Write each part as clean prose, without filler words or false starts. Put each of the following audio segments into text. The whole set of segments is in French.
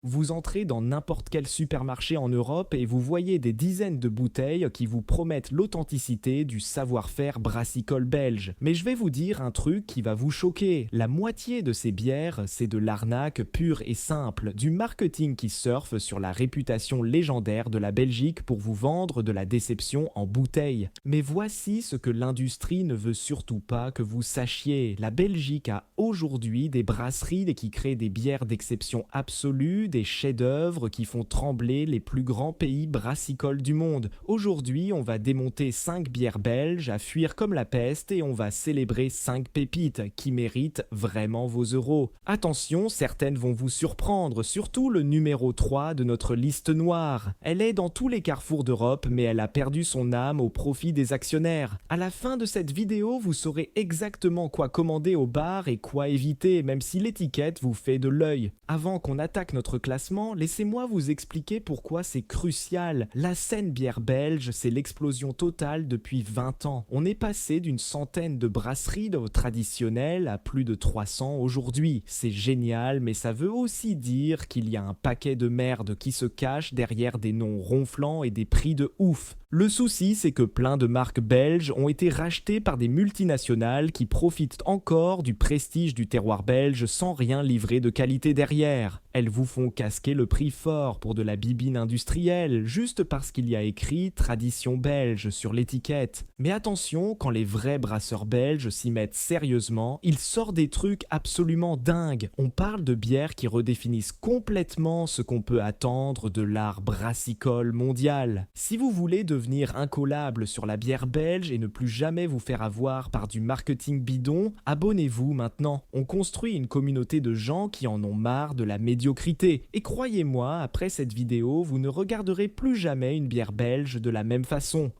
Vous entrez dans n'importe quel supermarché en Europe et vous voyez des dizaines de bouteilles qui vous promettent l'authenticité du savoir-faire brassicole belge. Mais je vais vous dire un truc qui va vous choquer. La moitié de ces bières, c'est de l'arnaque pure et simple, du marketing qui surfe sur la réputation légendaire de la Belgique pour vous vendre de la déception en bouteille. Mais voici ce que l'industrie ne veut surtout pas que vous sachiez. La Belgique a aujourd'hui des brasseries qui créent des bières d'exception absolue, des chefs-d'œuvre qui font trembler les plus grands pays brassicoles du monde. Aujourd'hui, on va démonter 5 bières belges à fuir comme la peste et on va célébrer 5 pépites qui méritent vraiment vos euros. Attention, certaines vont vous surprendre, surtout le numéro 3 de notre liste noire. Elle est dans tous les carrefours d'Europe, mais elle a perdu son âme au profit des actionnaires. À la fin de cette vidéo, vous saurez exactement quoi commander au bar et quoi éviter, même si l'étiquette vous fait de l'œil. Avant qu'on attaque notre classement, laissez-moi vous expliquer pourquoi c'est crucial. La scène bière belge, c'est l'explosion totale depuis 20 ans. On est passé d'une centaine de brasseries traditionnelles à plus de 300 aujourd'hui. C'est génial, mais ça veut aussi dire qu'il y a un paquet de merde qui se cache derrière des noms ronflants et des prix de ouf. Le souci, c'est que plein de marques belges ont été rachetées par des multinationales qui profitent encore du prestige du terroir belge sans rien livrer de qualité derrière. Elles vous font casquer le prix fort pour de la bibine industrielle, juste parce qu'il y a écrit tradition belge sur l'étiquette. Mais attention, quand les vrais brasseurs belges s'y mettent sérieusement, ils sortent des trucs absolument dingues. On parle de bières qui redéfinissent complètement ce qu'on peut attendre de l'art brassicole mondial. Si vous voulez devenir incollable sur la bière belge et ne plus jamais vous faire avoir par du marketing bidon, abonnez-vous maintenant. On construit une communauté de gens qui en ont marre de la médiocrité. Et croyez-moi, après cette vidéo, vous ne regarderez plus jamais une bière belge de la même façon.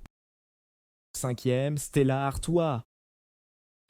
Cinquième, Stella Artois.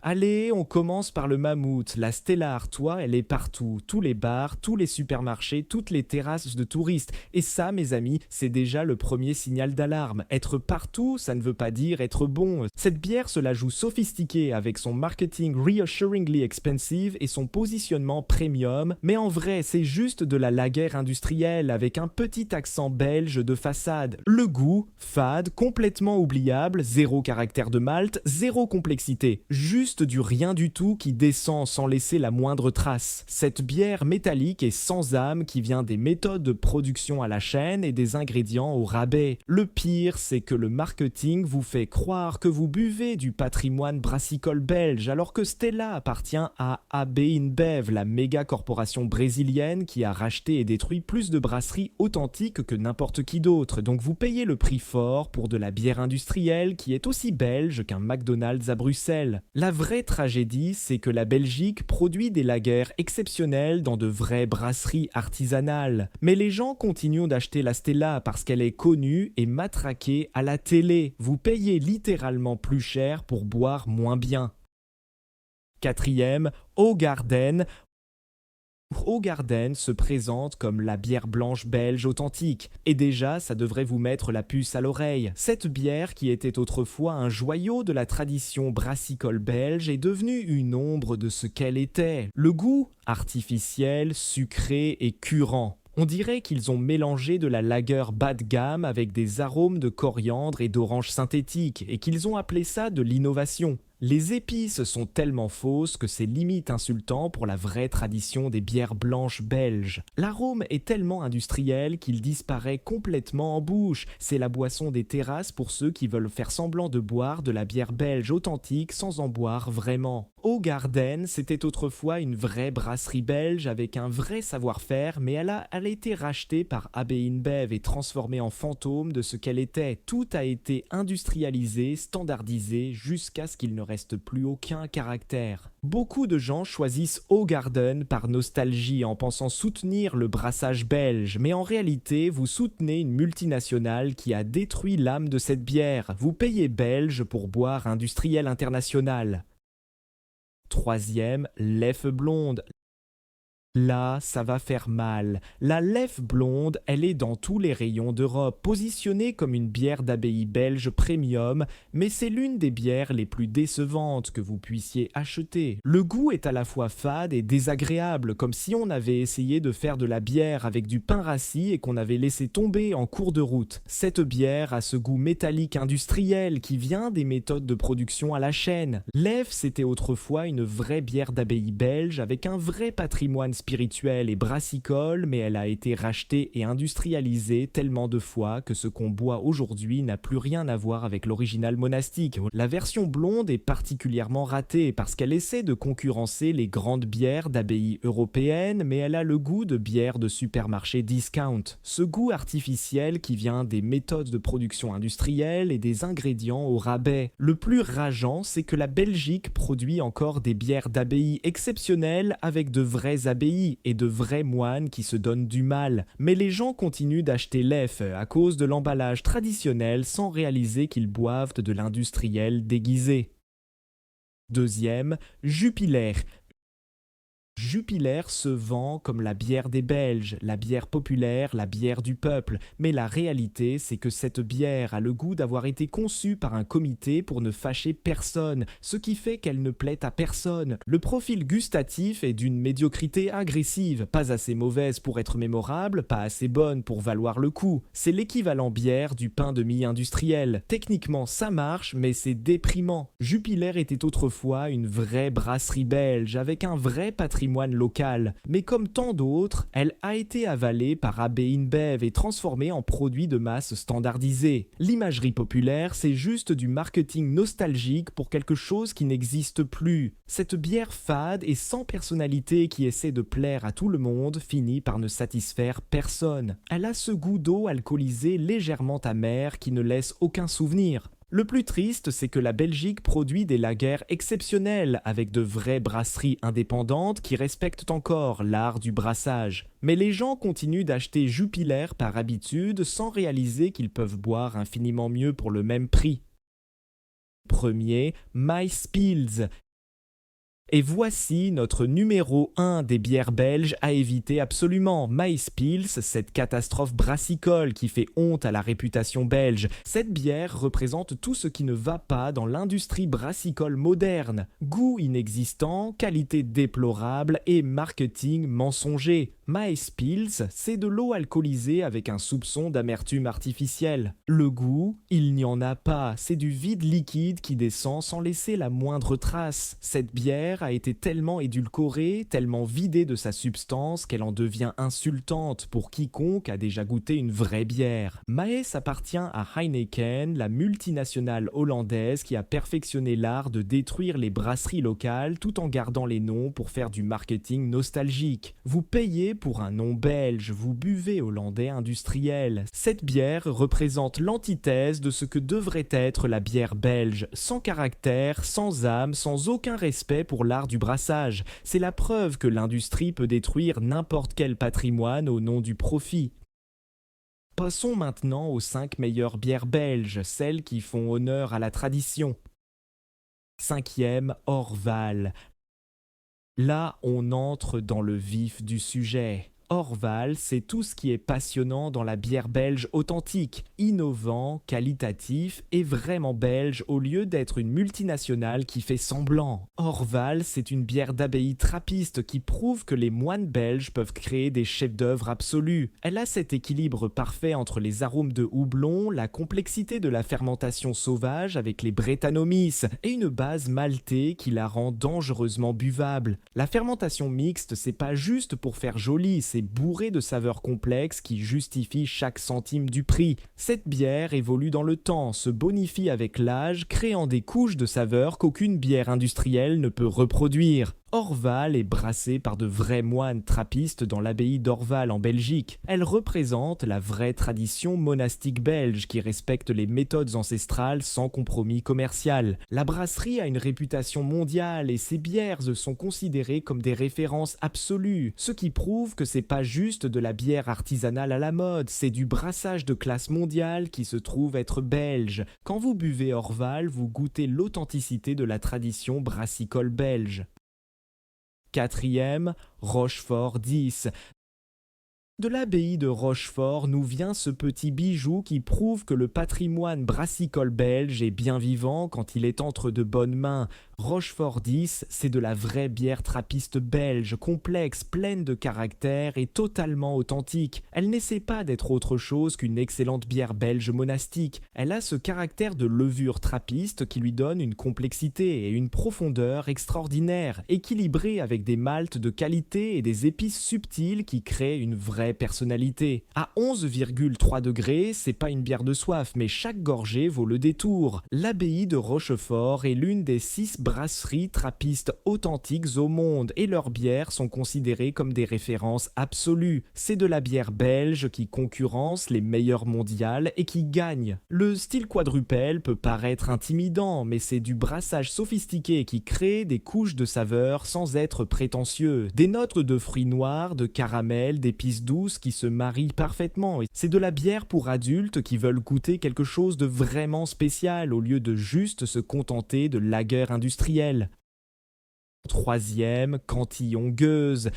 Allez, on commence par le mammouth. La Stella Artois, elle est partout. Tous les bars, tous les supermarchés, toutes les terrasses de touristes. Et ça, mes amis, c'est déjà le premier signal d'alarme. Être partout, ça ne veut pas dire être bon. Cette bière se la joue sophistiquée avec son marketing reassuringly expensive et son positionnement premium. Mais en vrai, c'est juste de la lager industrielle avec un petit accent belge de façade. Le goût, fade, complètement oubliable, zéro caractère de malt, zéro complexité. Juste du rien du tout qui descend sans laisser la moindre trace. Cette bière métallique et sans âme qui vient des méthodes de production à la chaîne et des ingrédients au rabais. Le pire, c'est que le marketing vous fait croire que vous buvez du patrimoine brassicole belge alors que Stella appartient à AB InBev, la méga corporation brésilienne qui a racheté et détruit plus de brasseries authentiques que n'importe qui d'autre. Donc vous payez le prix fort pour de la bière industrielle qui est aussi belge qu'un McDonald's à Bruxelles. La vraie tragédie, c'est que la Belgique produit des lagers exceptionnelles dans de vraies brasseries artisanales. Mais les gens continuent d'acheter la Stella parce qu'elle est connue et matraquée à la télé. Vous payez littéralement plus cher pour boire moins bien. Quatrième, Hoegaarden. Hoegaarden se présente comme la bière blanche belge authentique. Et déjà, ça devrait vous mettre la puce à l'oreille. Cette bière, qui était autrefois un joyau de la tradition brassicole belge, est devenue une ombre de ce qu'elle était. Le goût, artificiel, sucré et curant. On dirait qu'ils ont mélangé de la lager bas de gamme avec des arômes de coriandre et d'orange synthétique et qu'ils ont appelé ça de l'innovation. Les épices sont tellement fausses que c'est limite insultant pour la vraie tradition des bières blanches belges. L'arôme est tellement industriel qu'il disparaît complètement en bouche. C'est la boisson des terrasses pour ceux qui veulent faire semblant de boire de la bière belge authentique sans en boire vraiment. Hoegaarden, c'était autrefois une vraie brasserie belge avec un vrai savoir-faire, mais elle a été rachetée par AB InBev et transformée en fantôme de ce qu'elle était. Tout a été industrialisé, standardisé, jusqu'à ce qu'il ne reste plus aucun caractère. Beaucoup de gens choisissent Hoegaarden par nostalgie en pensant soutenir le brassage belge, mais en réalité, vous soutenez une multinationale qui a détruit l'âme de cette bière. Vous payez belge pour boire industriel international. Troisième, Leffe Blonde. Là, ça va faire mal. La Leffe blonde, elle est dans tous les rayons d'Europe, positionnée comme une bière d'abbaye belge premium, mais c'est l'une des bières les plus décevantes que vous puissiez acheter. Le goût est à la fois fade et désagréable, comme si on avait essayé de faire de la bière avec du pain rassis et qu'on avait laissé tomber en cours de route. Cette bière a ce goût métallique industriel qui vient des méthodes de production à la chaîne. Leffe, c'était autrefois une vraie bière d'abbaye belge avec un vrai patrimoine spirituelle et brassicole, mais elle a été rachetée et industrialisée tellement de fois que ce qu'on boit aujourd'hui n'a plus rien à voir avec l'original monastique. La version blonde est particulièrement ratée parce qu'elle essaie de concurrencer les grandes bières d'abbaye européennes, mais elle a le goût de bière de supermarché discount. Ce goût artificiel qui vient des méthodes de production industrielle et des ingrédients au rabais. Le plus rageant, c'est que la Belgique produit encore des bières d'abbaye exceptionnelles avec de vraies abbayes et de vrais moines qui se donnent du mal. Mais les gens continuent d'acheter Leffe à cause de l'emballage traditionnel sans réaliser qu'ils boivent de l'industriel déguisé. Deuxième, Jupiler. Jupiler se vend comme la bière des Belges, la bière populaire, la bière du peuple, mais la réalité c'est que cette bière a le goût d'avoir été conçue par un comité pour ne fâcher personne, ce qui fait qu'elle ne plaît à personne. Le profil gustatif est d'une médiocrité agressive, pas assez mauvaise pour être mémorable, pas assez bonne pour valoir le coup. C'est l'équivalent bière du pain de mie industriel. Techniquement ça marche, mais c'est déprimant. Jupiler était autrefois une vraie brasserie belge, avec un vrai patrimoine local, mais comme tant d'autres, elle a été avalée par AB InBev et transformée en produit de masse standardisé. L'imagerie populaire, c'est juste du marketing nostalgique pour quelque chose qui n'existe plus. Cette bière fade et sans personnalité qui essaie de plaire à tout le monde finit par ne satisfaire personne. Elle a ce goût d'eau alcoolisée légèrement amer qui ne laisse aucun souvenir. Le plus triste, c'est que la Belgique produit des lagers exceptionnels avec de vraies brasseries indépendantes qui respectent encore l'art du brassage. Mais les gens continuent d'acheter Jupiler par habitude sans réaliser qu'ils peuvent boire infiniment mieux pour le même prix. Premier, Maïspils. Et voici notre numéro 1 des bières belges à éviter absolument, Maïspils, cette catastrophe brassicole qui fait honte à la réputation belge. Cette bière représente tout ce qui ne va pas dans l'industrie brassicole moderne. Goût inexistant, qualité déplorable et marketing mensonger. Maïspils, c'est de l'eau alcoolisée avec un soupçon d'amertume artificielle. Le goût, il n'y en a pas, c'est du vide liquide qui descend sans laisser la moindre trace. Cette bière a été tellement édulcorée, tellement vidée de sa substance qu'elle en devient insultante pour quiconque a déjà goûté une vraie bière. Maes appartient à Heineken, la multinationale hollandaise qui a perfectionné l'art de détruire les brasseries locales tout en gardant les noms pour faire du marketing nostalgique. Vous payez pour un nom belge, vous buvez hollandais industriel. Cette bière représente l'antithèse de ce que devrait être la bière belge, sans caractère, sans âme, sans aucun respect pour l'art du brassage. C'est la preuve que l'industrie peut détruire n'importe quel patrimoine au nom du profit. Passons maintenant aux 5 meilleures bières belges, celles qui font honneur à la tradition. Cinquième, Orval. Là, on entre dans le vif du sujet. Orval, c'est tout ce qui est passionnant dans la bière belge authentique, innovant, qualitatif et vraiment belge au lieu d'être une multinationale qui fait semblant. Orval, c'est une bière d'abbaye trappiste qui prouve que les moines belges peuvent créer des chefs-d'œuvre absolus. Elle a cet équilibre parfait entre les arômes de houblon, la complexité de la fermentation sauvage avec les Brettanomyces et une base maltée qui la rend dangereusement buvable. La fermentation mixte, c'est pas juste pour faire joli, c'est bourré de saveurs complexes qui justifient chaque centime du prix. Cette bière évolue dans le temps, se bonifie avec l'âge, créant des couches de saveurs qu'aucune bière industrielle ne peut reproduire. Orval est brassée par de vrais moines trappistes dans l'abbaye d'Orval en Belgique. Elle représente la vraie tradition monastique belge qui respecte les méthodes ancestrales sans compromis commercial. La brasserie a une réputation mondiale et ses bières sont considérées comme des références absolues, ce qui prouve que c'est pas juste de la bière artisanale à la mode, c'est du brassage de classe mondiale qui se trouve être belge. Quand vous buvez Orval, vous goûtez l'authenticité de la tradition brassicole belge. Quatrième, Rochefort 10. De l'abbaye de Rochefort nous vient ce petit bijou qui prouve que le patrimoine brassicole belge est bien vivant quand il est entre de bonnes mains. Rochefort 10, c'est de la vraie bière trappiste belge, complexe, pleine de caractère et totalement authentique. Elle n'essaie pas d'être autre chose qu'une excellente bière belge monastique. Elle a ce caractère de levure trappiste qui lui donne une complexité et une profondeur extraordinaires, équilibrée avec des maltes de qualité et des épices subtiles qui créent une vraie personnalité. À 11,3 degrés, c'est pas une bière de soif, mais chaque gorgée vaut le détour. L'abbaye de Rochefort est l'une des 6 brasseries trappistes authentiques au monde et leurs bières sont considérées comme des références absolues. C'est de la bière belge qui concurrence les meilleures mondiales et qui gagne. Le style quadrupel peut paraître intimidant, mais c'est du brassage sophistiqué qui crée des couches de saveurs sans être prétentieux. Des notes de fruits noirs, de caramel, d'épices douces qui se marient parfaitement. C'est de la bière pour adultes qui veulent goûter quelque chose de vraiment spécial au lieu de juste se contenter de lager industrielle. Troisième, Cantillon Gueuze.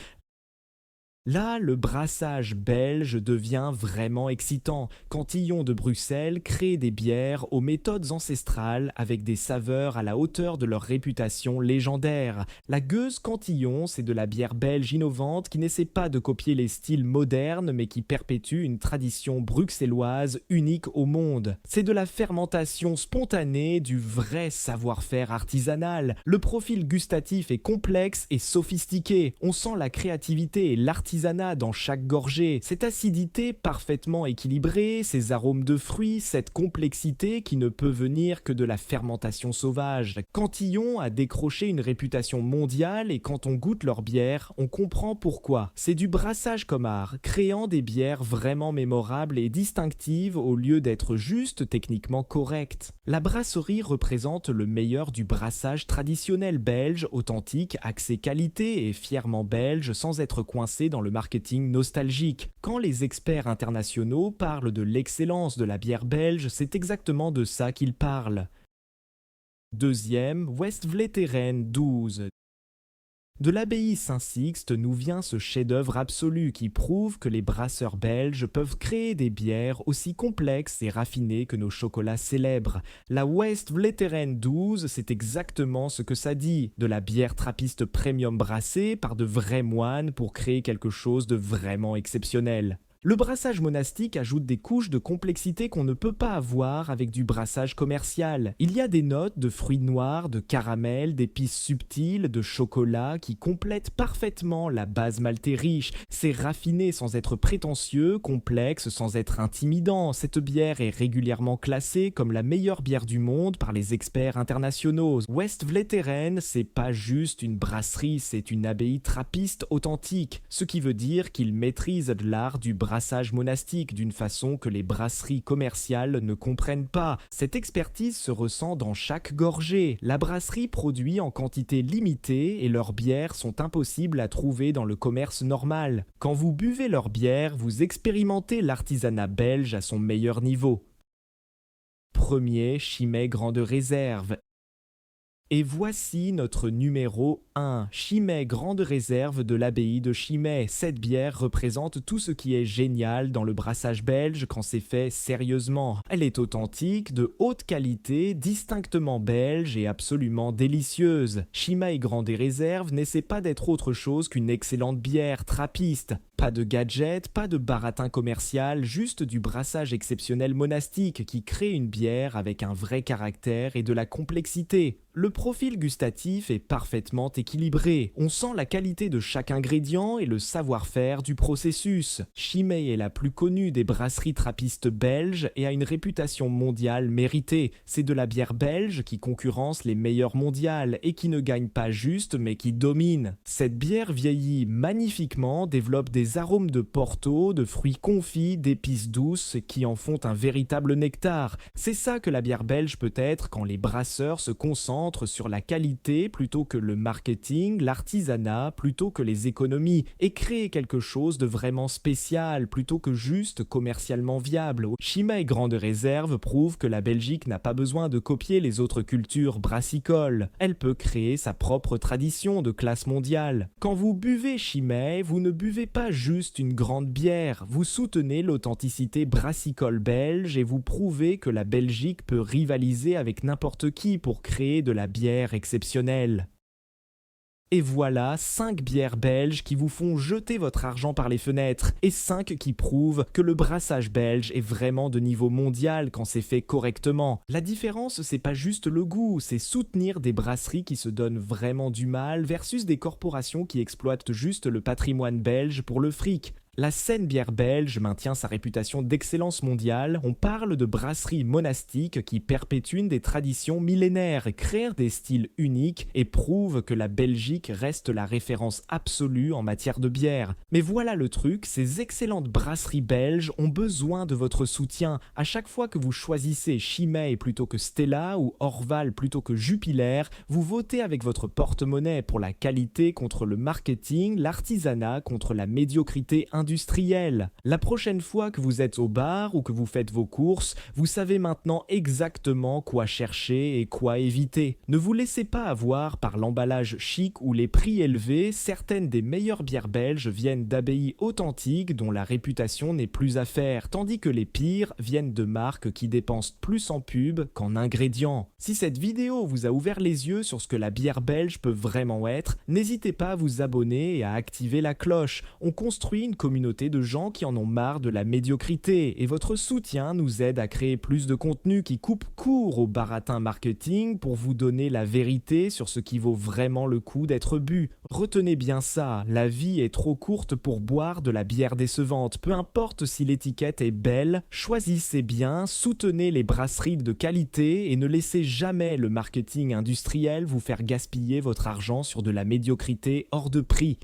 Là, le brassage belge devient vraiment excitant. Cantillon de Bruxelles crée des bières aux méthodes ancestrales avec des saveurs à la hauteur de leur réputation légendaire. La Gueuze Cantillon, c'est de la bière belge innovante qui n'essaie pas de copier les styles modernes mais qui perpétue une tradition bruxelloise unique au monde. C'est de la fermentation spontanée, du vrai savoir-faire artisanal. Le profil gustatif est complexe et sophistiqué. On sent la créativité et l'artisanat dans chaque gorgée, cette acidité parfaitement équilibrée, ces arômes de fruits, cette complexité qui ne peut venir que de la fermentation sauvage. Cantillon a décroché une réputation mondiale et quand on goûte leur bière, on comprend pourquoi. C'est du brassage comme art, créant des bières vraiment mémorables et distinctives au lieu d'être juste techniquement correctes. La brasserie représente le meilleur du brassage traditionnel belge, authentique, axé qualité et fièrement belge sans être coincé dans le marketing nostalgique. Quand les experts internationaux parlent de l'excellence de la bière belge, c'est exactement de ça qu'ils parlent. Deuxième, Westvleteren 12. De l'abbaye Saint-Sixte nous vient ce chef-d'œuvre absolu qui prouve que les brasseurs belges peuvent créer des bières aussi complexes et raffinées que nos chocolats célèbres. La Westvleteren 12, c'est exactement ce que ça dit, de la bière trappiste premium brassée par de vrais moines pour créer quelque chose de vraiment exceptionnel. Le brassage monastique ajoute des couches de complexité qu'on ne peut pas avoir avec du brassage commercial. Il y a des notes de fruits noirs, de caramel, d'épices subtiles, de chocolat qui complètent parfaitement la base maltée riche. C'est raffiné sans être prétentieux, complexe sans être intimidant. Cette bière est régulièrement classée comme la meilleure bière du monde par les experts internationaux. Westvleteren, c'est pas juste une brasserie, c'est une abbaye trappiste authentique. Ce qui veut dire qu'ils maîtrisent l'art du brassage monastique d'une façon que les brasseries commerciales ne comprennent pas. Cette expertise se ressent dans chaque gorgée. La brasserie produit en quantité limitée et leurs bières sont impossibles à trouver dans le commerce normal. Quand vous buvez leur bière, vous expérimentez l'artisanat belge à son meilleur niveau. Premier, Chimay Grande Réserve. Et voici notre numéro 1, Chimay Grande Réserve de l'abbaye de Chimay. Cette bière représente tout ce qui est génial dans le brassage belge quand c'est fait sérieusement. Elle est authentique, de haute qualité, distinctement belge et absolument délicieuse. Chimay Grande Réserve n'essaie pas d'être autre chose qu'une excellente bière trappiste. Pas de gadget, pas de baratin commercial, juste du brassage exceptionnel monastique qui crée une bière avec un vrai caractère et de la complexité. Le profil gustatif est parfaitement équilibré. On sent la qualité de chaque ingrédient et le savoir-faire du processus. Chimay est la plus connue des brasseries trappistes belges et a une réputation mondiale méritée. C'est de la bière belge qui concurrence les meilleures mondiales et qui ne gagne pas juste mais qui domine. Cette bière vieillit magnifiquement, développe des arômes de Porto, de fruits confits, d'épices douces qui en font un véritable nectar. C'est ça que la bière belge peut être quand les brasseurs se concentrent sur la qualité plutôt que le marketing marketing, l'artisanat plutôt que les économies et créer quelque chose de vraiment spécial plutôt que juste commercialement viable. Shima et Grande Réserve prouvent que la Belgique n'a pas besoin de copier les autres cultures brassicoles. Elle peut créer sa propre tradition de classe mondiale. Quand vous buvez Chimay, vous ne buvez pas juste une grande bière, vous soutenez l'authenticité brassicole belge et vous prouvez que la Belgique peut rivaliser avec n'importe qui pour créer de la bière exceptionnelle. Et voilà 5 bières belges qui vous font jeter votre argent par les fenêtres et 5 qui prouvent que le brassage belge est vraiment de niveau mondial quand c'est fait correctement. La différence, c'est pas juste le goût, c'est soutenir des brasseries qui se donnent vraiment du mal versus des corporations qui exploitent juste le patrimoine belge pour le fric. La scène bière belge maintient sa réputation d'excellence mondiale. On parle de brasseries monastiques qui perpétuent des traditions millénaires, créent des styles uniques et prouvent que la Belgique reste la référence absolue en matière de bière. Mais voilà le truc, ces excellentes brasseries belges ont besoin de votre soutien. À chaque fois que vous choisissez Chimay plutôt que Stella ou Orval plutôt que Jupiler, vous votez avec votre porte-monnaie pour la qualité contre le marketing, l'artisanat contre la médiocrité industrielle. La prochaine fois que vous êtes au bar ou que vous faites vos courses, vous savez maintenant exactement quoi chercher et quoi éviter. Ne vous laissez pas avoir par l'emballage chic ou les prix élevés. Certaines des meilleures bières belges viennent d'abbayes authentiques dont la réputation n'est plus à faire, tandis que les pires viennent de marques qui dépensent plus en pub qu'en ingrédients. Si cette vidéo vous a ouvert les yeux sur ce que la bière belge peut vraiment être, n'hésitez pas à vous abonner et à activer la cloche. On construit une communauté de gens qui en ont marre de la médiocrité et votre soutien nous aide à créer plus de contenu qui coupe court au baratin marketing pour vous donner la vérité sur ce qui vaut vraiment le coup d'être bu. Retenez bien ça, la vie est trop courte pour boire de la bière décevante. Peu importe si l'étiquette est belle, choisissez bien, soutenez les brasseries de qualité et ne laissez jamais le marketing industriel vous faire gaspiller votre argent sur de la médiocrité hors de prix.